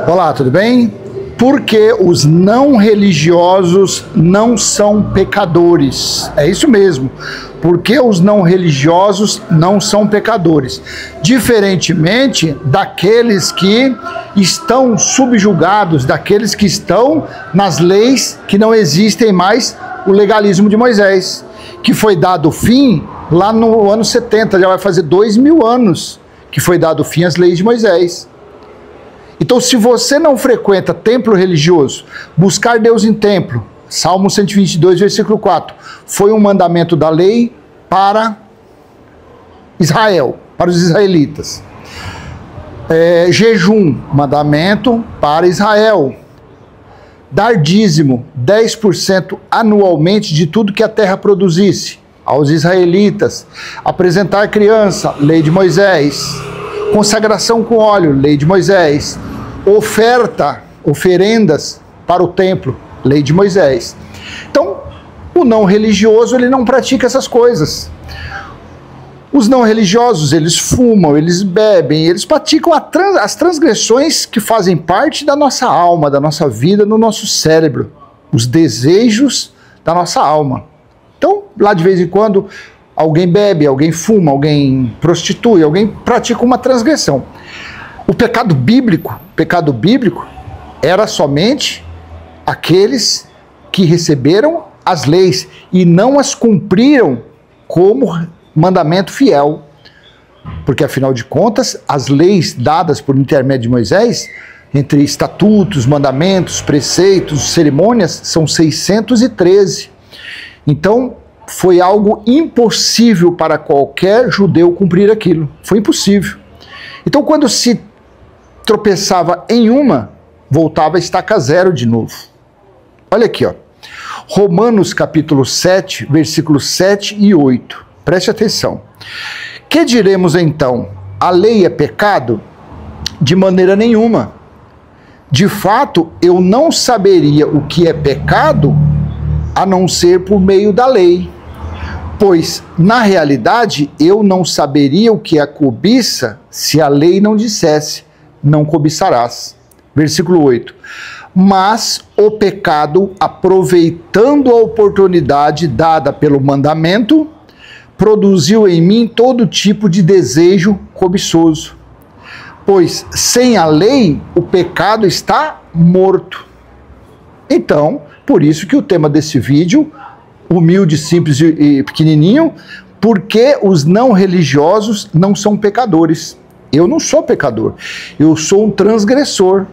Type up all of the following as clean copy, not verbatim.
Olá, tudo bem? Porque os não religiosos não são pecadores. É isso mesmo. Porque os não religiosos não são pecadores. Diferentemente daqueles que estão subjugados, daqueles que estão nas leis que não existem mais, o legalismo de Moisés, que foi dado fim lá no ano 70, já vai fazer 2000 anos que foi dado fim às leis de Moisés. Então, se você não frequenta templo religioso, buscar Deus em templo, Salmo 122, versículo 4, foi um mandamento da lei para Israel, para os israelitas. Jejum, mandamento para Israel. Dar dízimo, 10% anualmente de tudo que a terra produzisse, aos israelitas. Apresentar criança, lei de Moisés. Consagração com óleo, lei de Moisés. Oferendas para o templo, lei de Moisés. Então, o não religioso, ele não pratica essas coisas. Os não religiosos, eles fumam, eles bebem, eles praticam as transgressões que fazem parte da nossa alma, da nossa vida, no nosso cérebro. Os desejos da nossa alma. Então, lá de vez em quando, alguém bebe, alguém fuma, alguém prostitui, alguém pratica uma transgressão. O pecado bíblico era somente aqueles que receberam as leis e não as cumpriram como mandamento fiel. Porque, afinal de contas, as leis dadas por intermédio de Moisés, entre estatutos, mandamentos, preceitos, cerimônias, são 613. Então, foi algo impossível para qualquer judeu cumprir aquilo. Foi impossível. Então, quando se tropeçava em uma, voltava a estaca zero de novo. Olha aqui, ó. Romanos capítulo 7, versículos 7 e 8. Preste atenção. Que diremos então? A lei é pecado? De maneira nenhuma. De fato, eu não saberia o que é pecado a não ser por meio da lei. Pois, na realidade, eu não saberia o que é cobiça se a lei não dissesse, não cobiçarás. Versículo 8. Mas o pecado, aproveitando a oportunidade dada pelo mandamento, produziu em mim todo tipo de desejo cobiçoso. Pois, sem a lei, o pecado está morto. Então, por isso que o tema desse vídeo, humilde, simples e pequenininho, porque os não religiosos não são pecadores. Eu não sou pecador, eu sou um transgressor.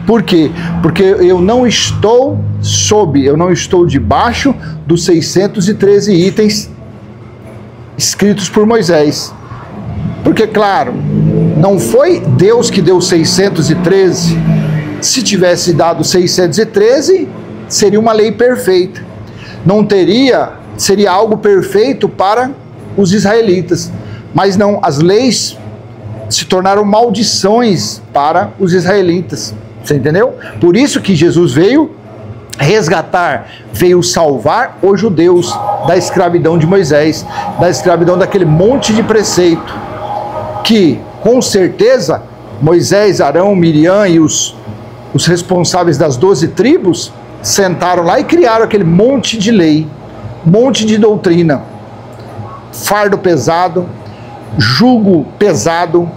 Por quê? Porque eu não estou debaixo dos 613 itens escritos por Moisés. Porque, claro, não foi Deus que deu 613. Se tivesse dado 613, seria uma lei perfeita. Seria algo perfeito para os israelitas. Mas não, as leis se tornaram maldições para os israelitas. Você entendeu? Por isso que Jesus veio resgatar, veio salvar os judeus da escravidão de Moisés, da escravidão daquele monte de preceito, que, com certeza, Moisés, Arão, Miriam e os responsáveis das 12 tribos sentaram lá e criaram aquele monte de lei, monte de doutrina, fardo pesado, jugo pesado,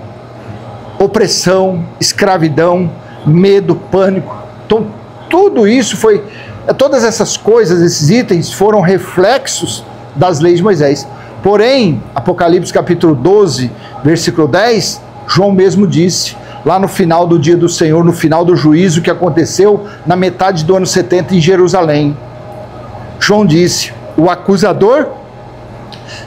opressão, escravidão, medo, pânico. Então, tudo isso todas essas coisas, esses itens foram reflexos das leis de Moisés. Porém, Apocalipse capítulo 12, versículo 10, João mesmo disse, lá no final do dia do Senhor, no final do juízo que aconteceu na metade do ano 70 em Jerusalém. João disse, o acusador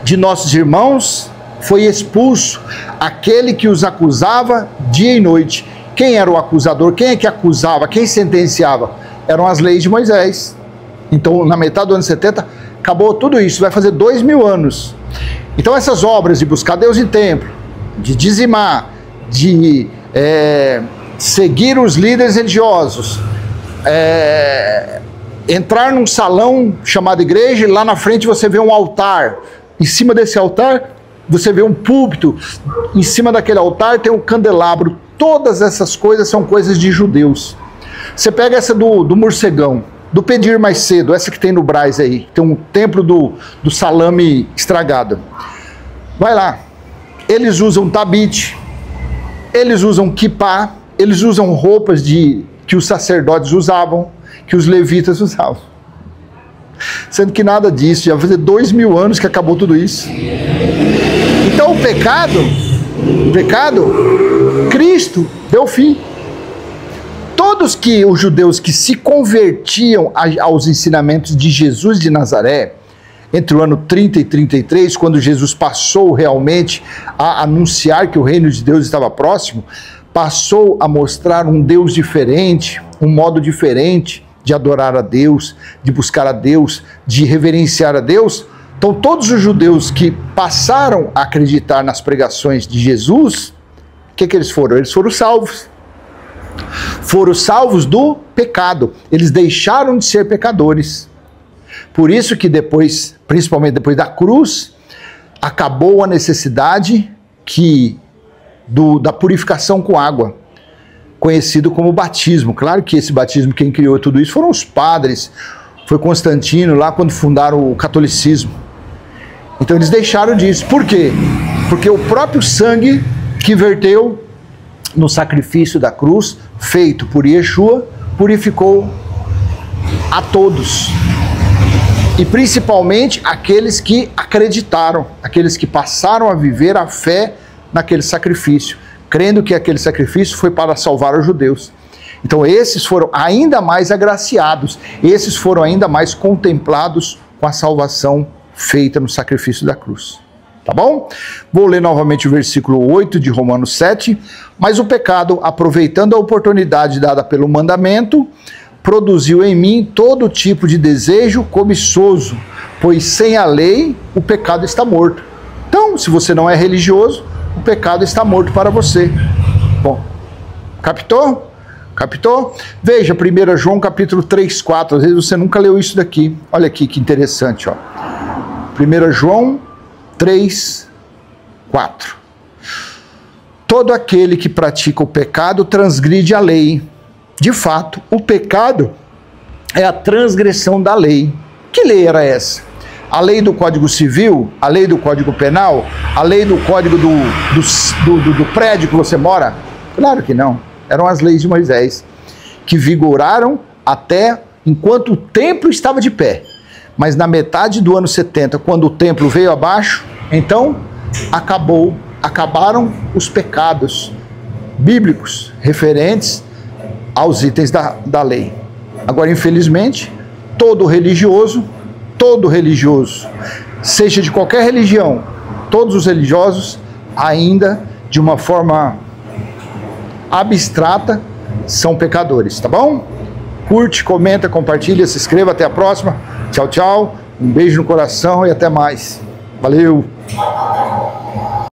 de nossos irmãos foi expulso, aquele que os acusava dia e noite. Quem era o acusador? Quem é que acusava? Quem sentenciava? Eram as leis de Moisés. Então, na metade do ano 70, acabou tudo isso. Vai fazer 2000 anos. Então, essas obras de buscar Deus em templo, de dizimar, de seguir os líderes religiosos, entrar num salão chamado igreja, e lá na frente você vê um altar. Em cima desse altar, você vê um púlpito. Em cima daquele altar tem um candelabro Todas essas coisas são coisas de judeus. Você pega essa do morcegão, do pedir mais cedo, essa que tem no Brás aí, tem um templo do salame estragado. Vai lá, eles usam tabite, eles usam kippá, eles usam roupas que os sacerdotes usavam, que os levitas usavam. Sendo que nada disso, já vai fazer 2000 anos que acabou tudo isso. Então o pecado, Cristo deu fim. Todos os judeus que se convertiam aos ensinamentos de Jesus de Nazaré, entre o ano 30 e 33, quando Jesus passou realmente a anunciar que o reino de Deus estava próximo, passou a mostrar um Deus diferente, um modo diferente de adorar a Deus, de buscar a Deus, de reverenciar a Deus. Então todos os judeus que passaram a acreditar nas pregações de Jesus, o que eles foram? Eles foram salvos. Foram salvos do pecado. Eles deixaram de ser pecadores. Por isso que depois, principalmente depois da cruz, acabou a necessidade da purificação com água, conhecido como batismo. Claro que esse batismo, quem criou tudo isso foram os padres, foi Constantino lá quando fundaram o catolicismo. Então eles deixaram disso. Por quê? Porque o próprio sangue que verteu no sacrifício da cruz, feito por Yeshua, purificou a todos. E principalmente aqueles que acreditaram, aqueles que passaram a viver a fé naquele sacrifício, crendo que aquele sacrifício foi para salvar os judeus. Então esses foram ainda mais agraciados, esses foram ainda mais contemplados com a salvação feita no sacrifício da cruz. Tá bom? Vou ler novamente o versículo 8 de Romanos 7. Mas o pecado, aproveitando a oportunidade dada pelo mandamento, produziu em mim todo tipo de desejo cobiçoso, pois sem a lei o pecado está morto. Então, se você não é religioso, o pecado está morto para você. Bom, captou? Captou? Veja, 1 João capítulo 3, 4. Às vezes você nunca leu isso daqui. Olha aqui que interessante, ó. 1 João 3, 4. Todo aquele que pratica o pecado transgride a lei. De fato, o pecado é a transgressão da lei. Que lei era essa? A lei do Código Civil? A lei do Código Penal? A lei do Código do prédio que você mora? Claro que não. Eram as leis de Moisés, que vigoraram até enquanto o templo estava de pé. Mas na metade do ano 70, quando o templo veio abaixo, então acabaram os pecados bíblicos referentes aos itens da lei. Agora, infelizmente, todo religioso, seja de qualquer religião, todos os religiosos, ainda de uma forma abstrata, são pecadores, tá bom? Curte, comenta, compartilha, se inscreva, até a próxima. Tchau, tchau. Um beijo no coração e até mais. Valeu!